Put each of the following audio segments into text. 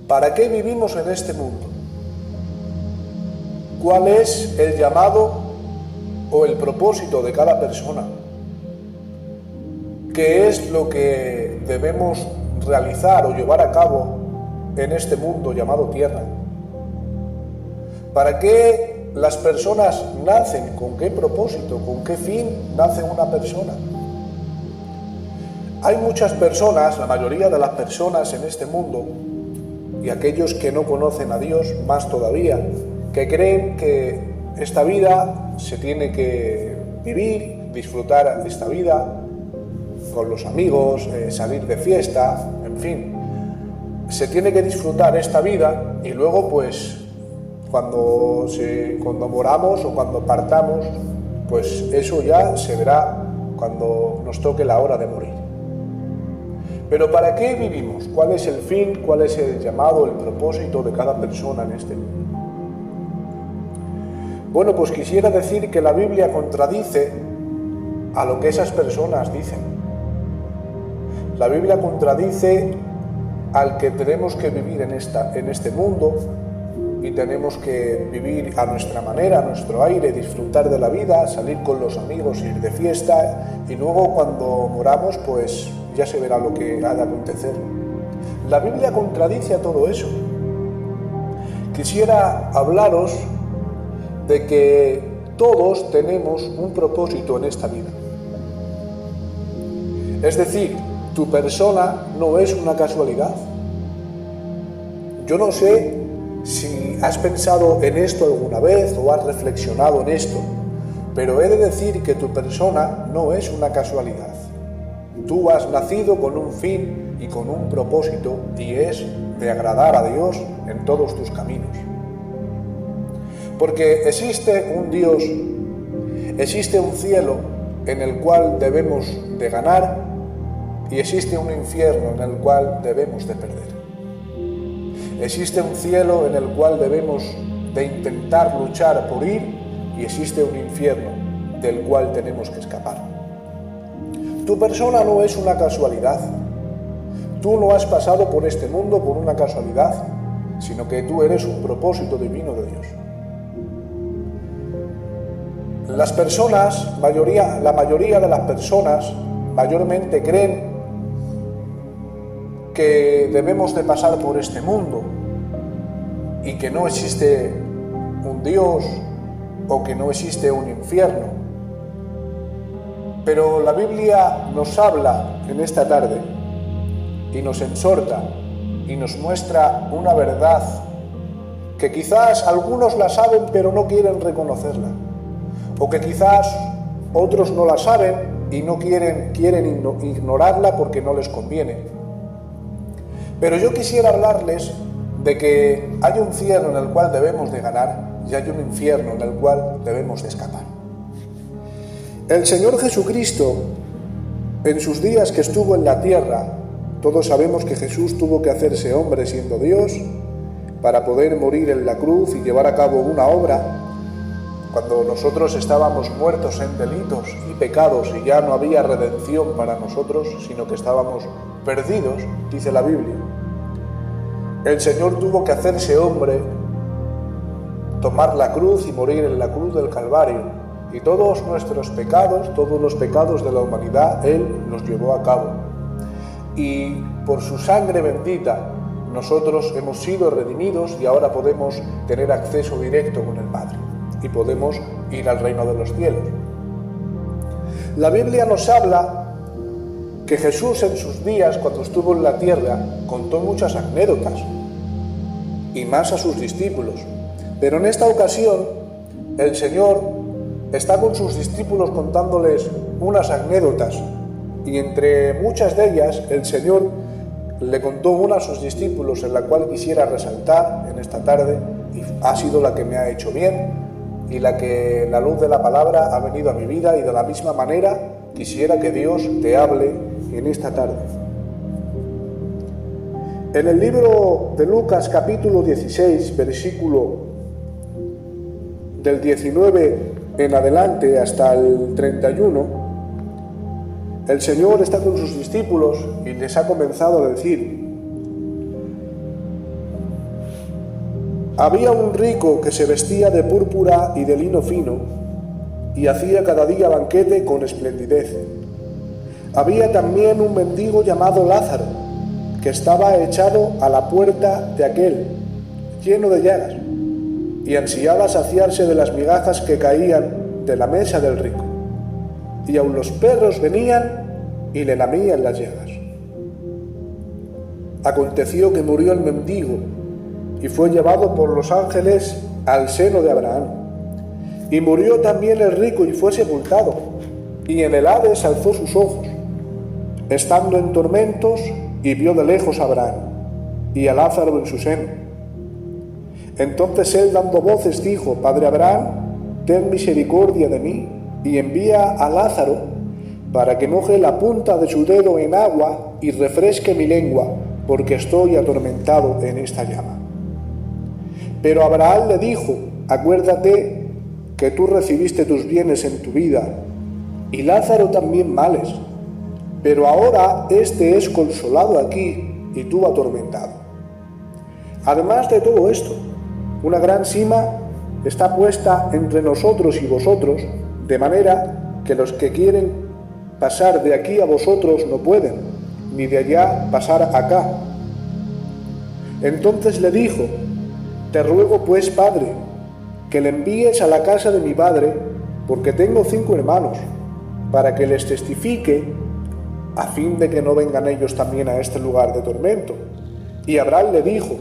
¿Para qué vivimos en este mundo? ¿Cuál es el llamado o el propósito de cada persona? ¿Qué es lo que debemos realizar o llevar a cabo en este mundo llamado Tierra? ¿Para qué las personas nacen? ¿Con qué propósito? ¿Con qué fin nace una persona? Hay muchas personas, la mayoría de las personas en este mundo, y aquellos que no conocen a Dios más todavía, que creen que esta vida se tiene que vivir, disfrutar esta vida con los amigos, salir de fiesta, en fin. Se tiene que disfrutar esta vida y luego pues cuando moramos o cuando partamos, pues eso ya se verá cuando nos toque la hora de morir. Pero ¿para qué vivimos? ¿Cuál es el fin? ¿Cuál es el llamado, el propósito de cada persona en este mundo? Bueno, pues quisiera decir que la Biblia contradice a lo que esas personas dicen. La Biblia contradice al que tenemos que vivir en este mundo y tenemos que vivir a nuestra manera, a nuestro aire, disfrutar de la vida, salir con los amigos, ir de fiesta y luego cuando moramos pues ya se verá lo que ha de acontecer. La Biblia contradice a todo eso. Quisiera hablaros de que todos tenemos un propósito en esta vida. Es decir, tu persona no es una casualidad. Yo no sé si has pensado en esto alguna vez o has reflexionado en esto, pero he de decir que tu persona no es una casualidad. Tú has nacido con un fin y con un propósito y es de agradar a Dios en todos tus caminos. Porque existe un Dios, existe un cielo en el cual debemos de ganar y existe un infierno en el cual debemos de perder. Existe un cielo en el cual debemos de intentar luchar por ir y existe un infierno del cual tenemos que escapar. Tu persona no es una casualidad. Tú no has pasado por este mundo por una casualidad, sino que tú eres un propósito divino de Dios. Las personas, la mayoría de las personas, mayormente creen que debemos de pasar por este mundo y que no existe un Dios o que no existe un infierno. Pero la Biblia nos habla en esta tarde y nos exhorta y nos muestra una verdad que quizás algunos la saben pero no quieren reconocerla, o que quizás otros no la saben y no quieren ignorarla porque no les conviene. Pero yo quisiera hablarles de que hay un cielo en el cual debemos de ganar y hay un infierno en el cual debemos de escapar. El Señor Jesucristo, en sus días que estuvo en la tierra, todos sabemos que Jesús tuvo que hacerse hombre siendo Dios para poder morir en la cruz y llevar a cabo una obra cuando nosotros estábamos muertos en delitos y pecados y ya no había redención para nosotros, sino que estábamos perdidos, dice la Biblia. El Señor tuvo que hacerse hombre, tomar la cruz y morir en la cruz del Calvario. Y todos nuestros pecados, todos los pecados de la humanidad, Él los llevó a cabo. Y por su sangre bendita, nosotros hemos sido redimidos y ahora podemos tener acceso directo con el Padre. Y podemos ir al reino de los cielos. La Biblia nos habla que Jesús en sus días, cuando estuvo en la tierra, contó muchas anécdotas, y más a sus discípulos. Pero en esta ocasión, el Señor está con sus discípulos contándoles unas anécdotas, y entre muchas de ellas, el Señor le contó una a sus discípulos, en la cual quisiera resaltar en esta tarde, y ha sido la que me ha hecho bien, y la que la luz de la palabra ha venido a mi vida, y de la misma manera quisiera que Dios te hable en esta tarde. En el libro de Lucas capítulo 16, versículo del 19 en adelante hasta el 31, el Señor está con sus discípulos y les ha comenzado a decir: Había un rico que se vestía de púrpura y de lino fino y hacía cada día banquete con esplendidez. Había también un mendigo llamado Lázaro, que estaba echado a la puerta de aquel, lleno de llagas, y ansiaba saciarse de las migajas que caían de la mesa del rico. Y aun los perros venían y le lamían las llagas. Aconteció que murió el mendigo y fue llevado por los ángeles al seno de Abraham. Y murió también el rico y fue sepultado, y en el Hades alzó sus ojos, estando en tormentos, y vio de lejos a Abraham y a Lázaro en su seno. Entonces él, dando voces, dijo: Padre Abraham, ten misericordia de mí, y envía a Lázaro para que moje la punta de su dedo en agua y refresque mi lengua, porque estoy atormentado en esta llama. Pero Abraham le dijo: acuérdate que tú recibiste tus bienes en tu vida, y Lázaro también males, pero ahora éste es consolado aquí y tú atormentado. Además de todo esto, una gran sima está puesta entre nosotros y vosotros, de manera que los que quieren pasar de aquí a vosotros no pueden, ni de allá pasar acá. Entonces le dijo: te ruego pues, Padre, que le envíes a la casa de mi padre, porque tengo 5 hermanos, para que les testifique, a fin de que no vengan ellos también a este lugar de tormento. Y Abraham le dijo: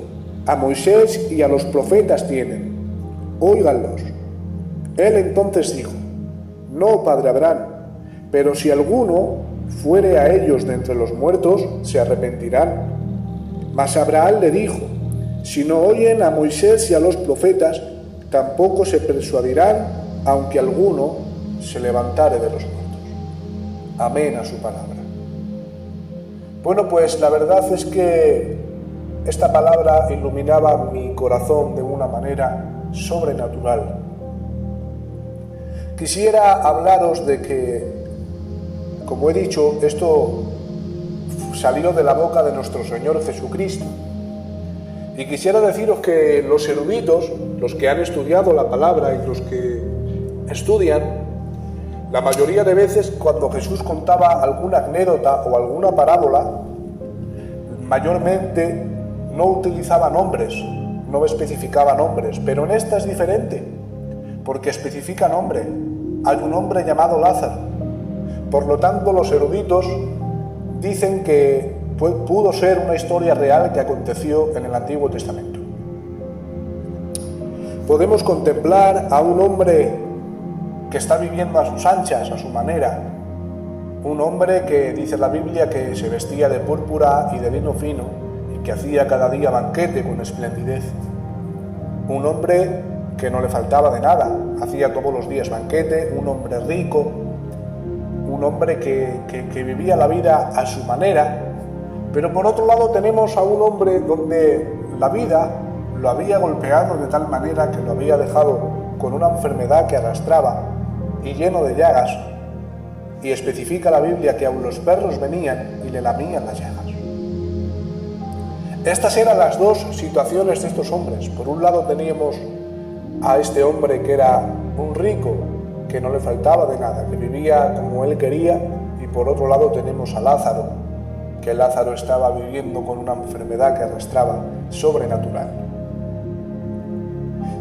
a Moisés y a los profetas tienen, óiganlos. Él entonces dijo: no, Padre Abraham, pero si alguno fuere a ellos de entre los muertos, se arrepentirán. Mas Abraham le dijo: si no oyen a Moisés y a los profetas, tampoco se persuadirán, aunque alguno se levantare de los muertos. Amén a su palabra. Bueno, pues la verdad es que esta palabra iluminaba mi corazón de una manera sobrenatural. Quisiera hablaros de que, como he dicho, esto salió de la boca de nuestro Señor Jesucristo. Y quisiera deciros que los eruditos, los que han estudiado la palabra y los que estudian, la mayoría de veces cuando Jesús contaba alguna anécdota o alguna parábola, mayormente no utilizaba nombres, no especificaba nombres, pero en esta es diferente, porque especifica nombre. Hay un hombre llamado Lázaro. Por lo tanto, los eruditos dicen que pudo ser una historia real que aconteció en el Antiguo Testamento. Podemos contemplar a un hombre que está viviendo a sus anchas, a su manera. Un hombre que dice la Biblia que se vestía de púrpura y de lino fino y que hacía cada día banquete con esplendidez. Un hombre que no le faltaba de nada, hacía todos los días banquete, un hombre rico, un hombre que vivía la vida a su manera. Pero por otro lado tenemos a un hombre donde la vida lo había golpeado de tal manera que lo había dejado con una enfermedad que arrastraba y lleno de llagas, y especifica la Biblia que aun los perros venían y le lamían las llagas. Estas eran las dos situaciones de estos hombres. Por un lado teníamos a este hombre que era un rico, que no le faltaba de nada, que vivía como él quería, y por otro lado tenemos a Lázaro, que Lázaro estaba viviendo con una enfermedad que arrastraba sobrenatural.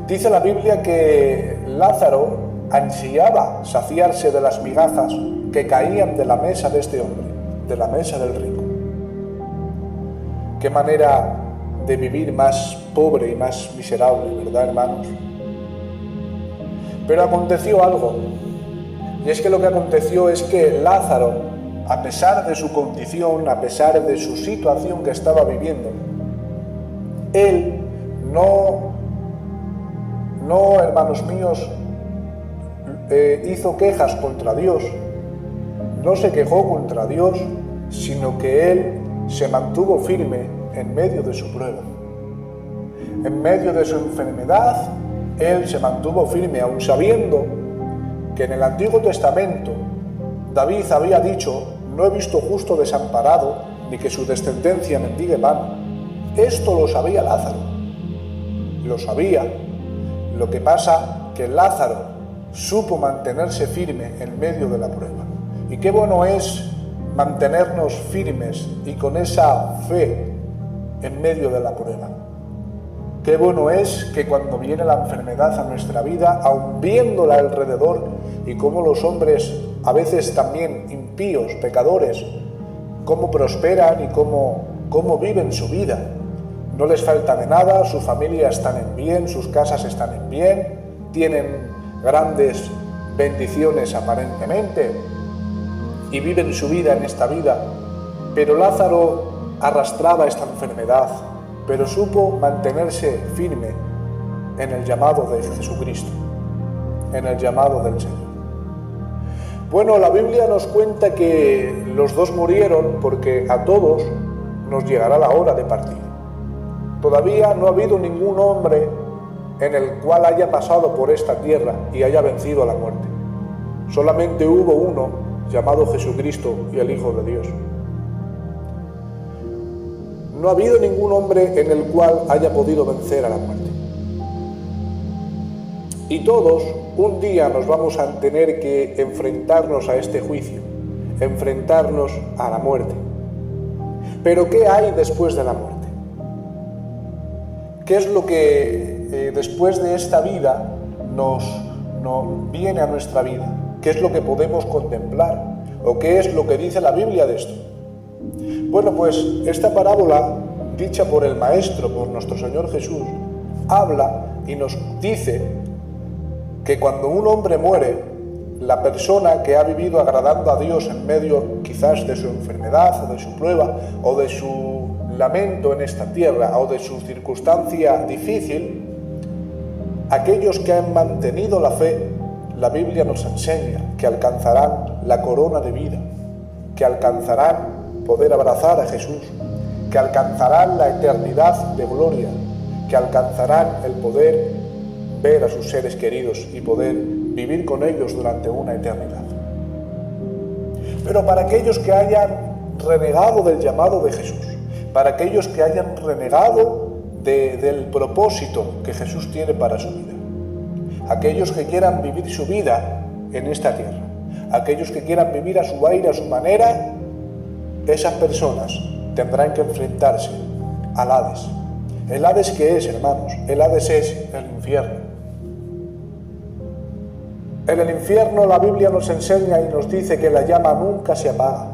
Dice la Biblia que Lázaro ansiaba saciarse de las migajas que caían de la mesa de este hombre, de la mesa del rico. Qué manera de vivir más pobre y más miserable, ¿verdad, hermanos? Pero aconteció algo, y es que lo que aconteció es que Lázaro, a pesar de su condición, a pesar de su situación que estaba viviendo, él no, hermanos míos, hizo quejas contra Dios, no se quejó contra Dios, sino que él se mantuvo firme en medio de su prueba. En medio de su enfermedad, él se mantuvo firme, aun sabiendo que en el Antiguo Testamento David había dicho: no he visto justo desamparado, ni que su descendencia mendigue pan. Esto lo sabía Lázaro. lo sabía. Lo que pasa que Lázaro supo mantenerse firme en medio de la prueba. Y qué bueno es mantenernos firmes y con esa fe en medio de la prueba. Qué bueno es que cuando viene la enfermedad a nuestra vida, aun viéndola alrededor, y cómo los hombres, a veces también impíos, pecadores, cómo prosperan y cómo viven su vida. No les falta de nada, su familia están en bien, sus casas están en bien, tienen grandes bendiciones aparentemente y viven su vida en esta vida. Pero Lázaro arrastraba esta enfermedad, pero supo mantenerse firme en el llamado de Jesucristo, en el llamado del Señor. Bueno, la Biblia nos cuenta que los dos murieron porque a todos nos llegará la hora de partir. Todavía no ha habido ningún hombre en el cual haya pasado por esta tierra y haya vencido a la muerte. Solamente hubo uno llamado Jesucristo y el Hijo de Dios. No ha habido ningún hombre en el cual haya podido vencer a la muerte. Y todos un día nos vamos a tener que enfrentarnos a este juicio, enfrentarnos a la muerte. Pero ¿qué hay después de la muerte? ¿Qué es lo que después de esta vida nos viene a nuestra vida? ¿Qué es lo que podemos contemplar? ¿O qué es lo que dice la Biblia de esto? Bueno, pues esta parábola, dicha por el Maestro, por nuestro Señor Jesús, habla y nos dice que cuando un hombre muere, la persona que ha vivido agradando a Dios en medio quizás de su enfermedad o de su prueba o de su lamento en esta tierra o de su circunstancia difícil, aquellos que han mantenido la fe, la Biblia nos enseña que alcanzarán la corona de vida, que alcanzarán poder abrazar a Jesús, que alcanzarán la eternidad de gloria, que alcanzarán el poder ver a sus seres queridos y poder vivir con ellos durante una eternidad. Pero para aquellos que hayan renegado del llamado de Jesús, para aquellos que hayan renegado del propósito que Jesús tiene para su vida, aquellos que quieran vivir su vida en esta tierra, aquellos que quieran vivir a su aire, a su manera, esas personas tendrán que enfrentarse al Hades. ¿El Hades qué es, hermanos? El Hades es el infierno. En el infierno la Biblia nos enseña y nos dice que la llama nunca se apaga.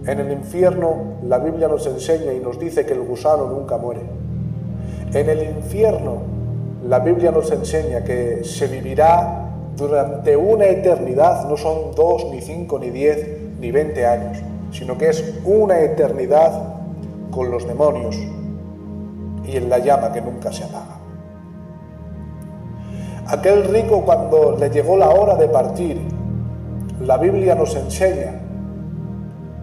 En el infierno la Biblia nos enseña y nos dice que el gusano nunca muere. En el infierno la Biblia nos enseña que se vivirá durante una eternidad, no son 2, ni 5, ni 10, ni 20 años, sino que es una eternidad con los demonios y en la llama que nunca se apaga. Aquel rico, cuando le llegó la hora de partir, la Biblia nos enseña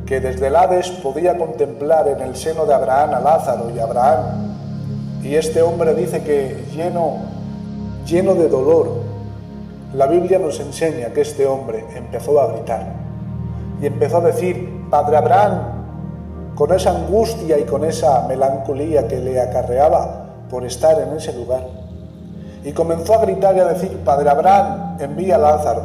que desde el Hades podía contemplar en el seno de Abraham a Lázaro y Abraham, y este hombre dice que lleno de dolor, la Biblia nos enseña que este hombre empezó a gritar y empezó a decir: Padre Abraham, con esa angustia y con esa melancolía que le acarreaba por estar en ese lugar. Y comenzó a gritar y a decir: Padre Abraham, envía a Lázaro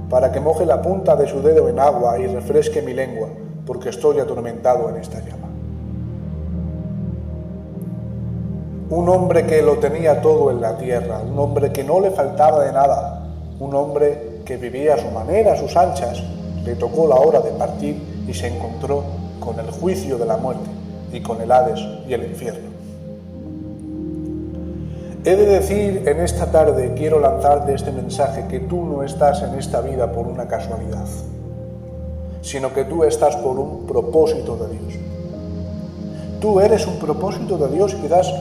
para que moje la punta de su dedo en agua y refresque mi lengua, porque estoy atormentado en esta llama. Un hombre que lo tenía todo en la tierra, un hombre que no le faltaba de nada, un hombre que vivía a su manera, a sus anchas, le tocó la hora de partir y se encontró con el juicio de la muerte y con el Hades y el infierno. He de decir en esta tarde, quiero lanzarte este mensaje, que tú no estás en esta vida por una casualidad, sino que tú estás por un propósito de Dios. Tú eres un propósito de Dios. Quizás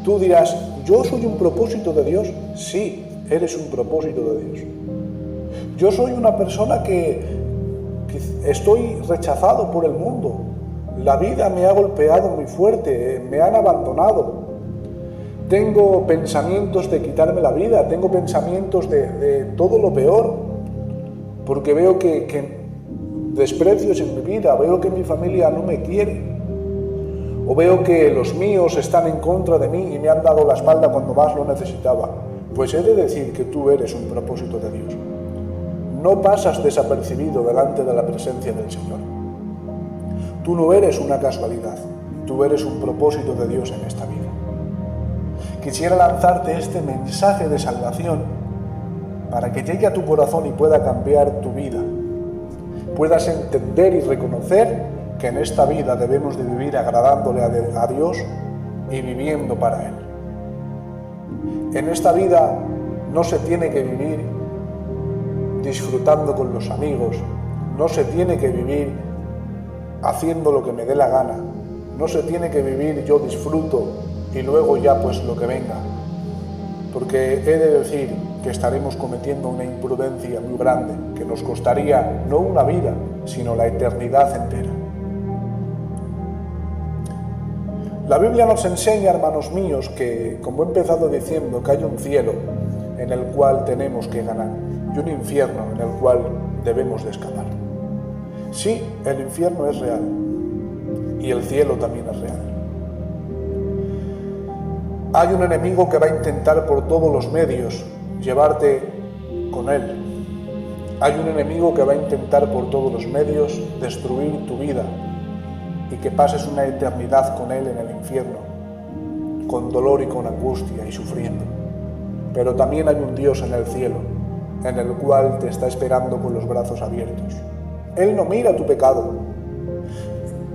tú dirás: ¿yo soy un propósito de Dios? Sí, eres un propósito de Dios. Yo soy una persona que estoy rechazado por el mundo. La vida me ha golpeado muy fuerte, me han abandonado. Tengo pensamientos de quitarme la vida, tengo pensamientos de todo lo peor, porque veo que desprecios en mi vida, veo que mi familia no me quiere. O veo que los míos están en contra de mí y me han dado la espalda cuando más lo necesitaba. Pues he de decir que tú eres un propósito de Dios. No pasas desapercibido delante de la presencia del Señor. Tú no eres una casualidad, tú eres un propósito de Dios en esta vida. Quisiera lanzarte este mensaje de salvación para que llegue a tu corazón y pueda cambiar tu vida. Puedas entender y reconocer que en esta vida debemos de vivir agradándole a Dios y viviendo para Él. En esta vida no se tiene que vivir disfrutando con los amigos, no se tiene que vivir haciendo lo que me dé la gana, no se tiene que vivir yo disfruto y luego ya pues lo que venga, porque he de decir que estaremos cometiendo una imprudencia muy grande que nos costaría no una vida, sino la eternidad entera. La Biblia nos enseña, hermanos míos, que, como he empezado diciendo, que hay un cielo en el cual tenemos que ganar y un infierno en el cual debemos de escapar. Sí, el infierno es real y el cielo también es real. Hay un enemigo que va a intentar por todos los medios llevarte con él. Hay un enemigo que va a intentar por todos los medios destruir tu vida y que pases una eternidad con él en el infierno, con dolor y con angustia y sufriendo. Pero también hay un Dios en el cielo, en el cual te está esperando con los brazos abiertos. Él no mira tu pecado.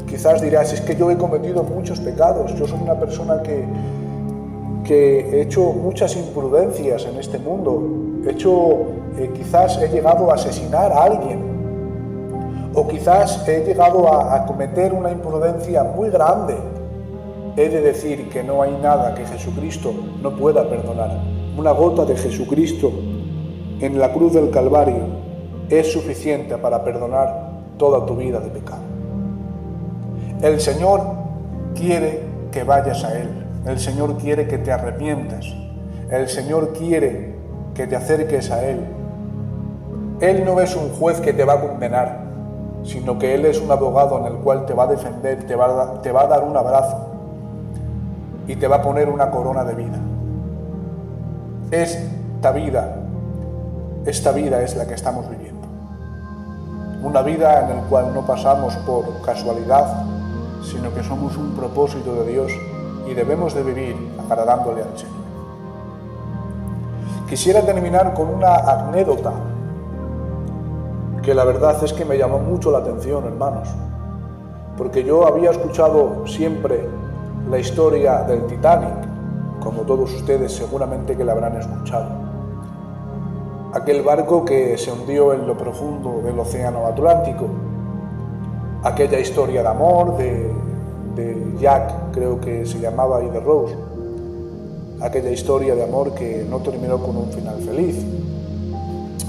Quizás dirás, es que yo he cometido muchos pecados, yo soy una persona que he hecho muchas imprudencias en este mundo, quizás he llegado a asesinar a alguien, o quizás he llegado a cometer una imprudencia muy grande. He de decir que no hay nada que Jesucristo no pueda perdonar. Una gota de Jesucristo en la cruz del Calvario es suficiente para perdonar toda tu vida de pecado. El Señor quiere que vayas a Él. El Señor quiere que te arrepientas. El Señor quiere que te acerques a Él. Él no es un juez que te va a condenar, sino que Él es un abogado en el cual te va a defender, te va a dar un abrazo y te va a poner una corona de vida. Esta vida es la que estamos viviendo. Una vida en la cual no pasamos por casualidad, sino que somos un propósito de Dios y debemos de vivir agradándole al Señor. Quisiera terminar con una anécdota que la verdad es que me llamó mucho la atención, hermanos, porque yo había escuchado siempre la historia del Titanic, como todos ustedes seguramente que la habrán escuchado. Aquel barco que se hundió en lo profundo del océano Atlántico, aquella historia de amor de Jack, creo que se llamaba, y de Rose, aquella historia de amor que no terminó con un final feliz.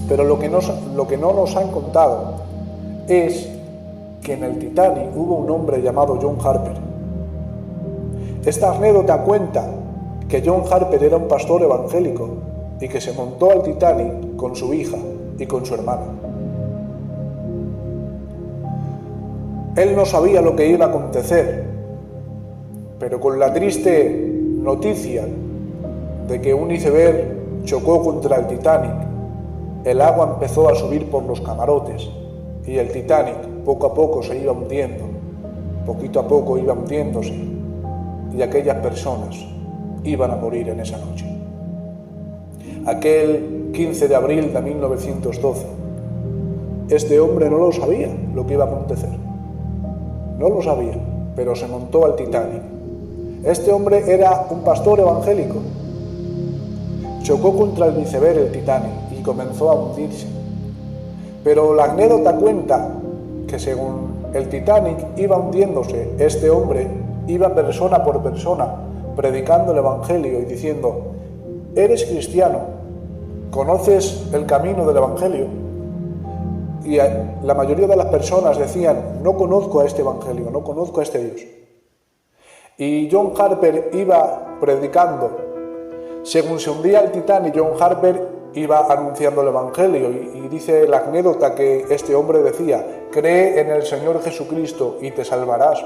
Pero lo que no nos han contado es que en el Titanic hubo un hombre llamado John Harper. Esta anécdota cuenta que John Harper era un pastor evangélico y que se montó al Titanic con su hija y con su hermana. Él no sabía lo que iba a acontecer, pero con la triste noticia de que un iceberg chocó contra el Titanic, el agua empezó a subir por los camarotes y el Titanic poco a poco se iba hundiendo, poquito a poco iba hundiéndose y aquellas personas iban a morir en esa noche. Aquel 15 de abril de 1912, este hombre no lo sabía lo que iba a acontecer. No lo sabía, pero se montó al Titanic. Este hombre era un pastor evangélico. Chocó contra el iceberg el Titanic y comenzó a hundirse. Pero la anécdota cuenta que según el Titanic iba hundiéndose, este hombre iba persona por persona predicando el evangelio y diciendo: ¿eres cristiano? ¿Conoces el camino del evangelio? Y la mayoría de las personas decían: no conozco a este evangelio, no conozco a este Dios. Y John Harper iba predicando. Según se hundía el Titanic, John Harper iba anunciando el evangelio y dice la anécdota que este hombre decía: cree en el Señor Jesucristo y te salvarás.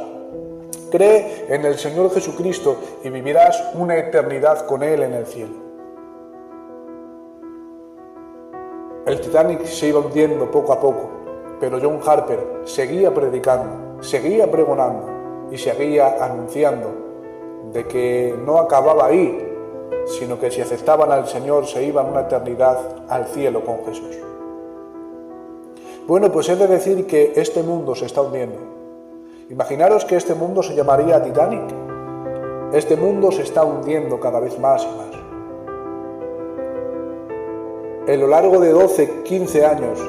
Cree en el Señor Jesucristo y vivirás una eternidad con Él en el cielo. El Titanic se iba hundiendo poco a poco, pero John Harper seguía predicando, seguía pregonando y seguía anunciando de que no acababa ahí, sino que si aceptaban al Señor se iban una eternidad al cielo con Jesús. Bueno, pues he de decir que este mundo se está hundiendo. Imaginaros que este mundo se llamaría Titanic. Este mundo se está hundiendo cada vez más y más. En lo largo de 12, 15 años,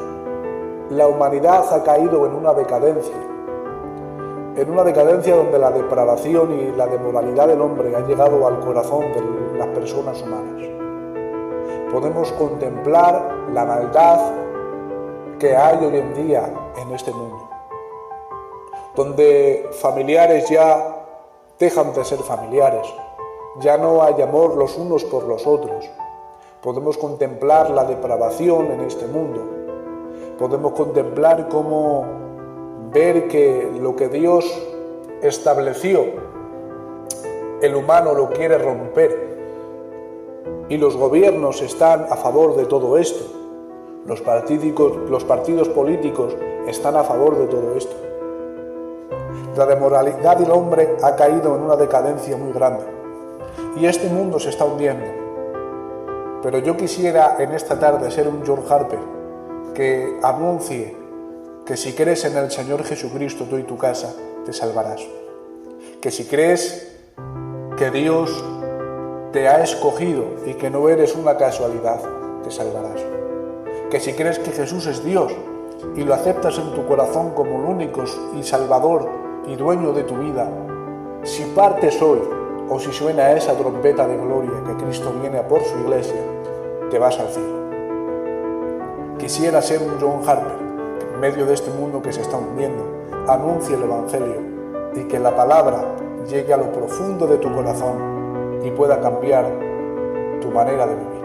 la humanidad ha caído en una decadencia donde la depravación y la demoralidad del hombre ha llegado al corazón de las personas humanas. Podemos contemplar la maldad que hay hoy en día en este mundo, donde familiares ya dejan de ser familiares, ya no hay amor los unos por los otros. Podemos contemplar la depravación en este mundo, podemos contemplar cómo ver que lo que Dios estableció, el humano lo quiere romper y los gobiernos están a favor de todo esto. Los partidos políticos están a favor de todo esto. La demoralidad del hombre ha caído en una decadencia muy grande y este mundo se está hundiendo. Pero yo quisiera en esta tarde ser un John Harper que anuncie que si crees en el Señor Jesucristo, tú y tu casa, te salvarás. Que si crees que Dios te ha escogido y que no eres una casualidad, te salvarás. Que si crees que Jesús es Dios y lo aceptas en tu corazón como el único y Salvador y dueño de tu vida, si partes hoy o si suena esa trompeta de gloria que Cristo viene a por su iglesia, te vas al cielo. Quisiera ser un John Harper que en medio de este mundo que se está hundiendo anuncie el Evangelio y que la palabra llegue a lo profundo de tu corazón y pueda cambiar tu manera de vivir.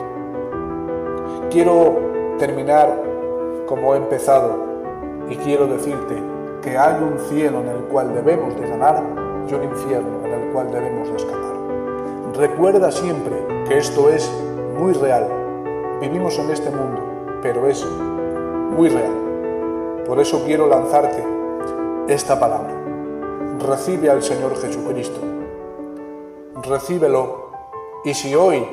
Quiero terminar como he empezado y quiero decirte que hay un cielo en el cual debemos de ganar y un infierno en el cual debemos de escapar. Recuerda siempre que esto es muy real. Vivimos en este mundo, pero es muy real. Por eso quiero lanzarte esta palabra. Recibe al Señor Jesucristo. Recíbelo y si hoy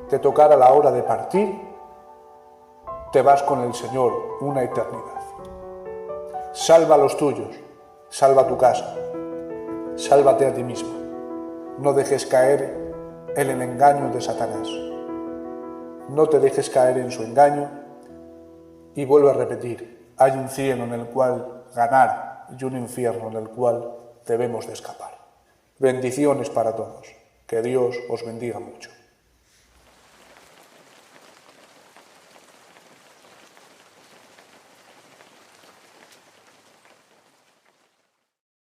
te tocara la hora de partir, te vas con el Señor una eternidad. Salva a los tuyos, salva tu casa, sálvate a ti mismo. No dejes caer en el engaño de Satanás. No te dejes caer en su engaño y vuelvo a repetir, hay un cielo en el cual ganar y un infierno en el cual debemos de escapar. Bendiciones para todos. Que Dios os bendiga mucho.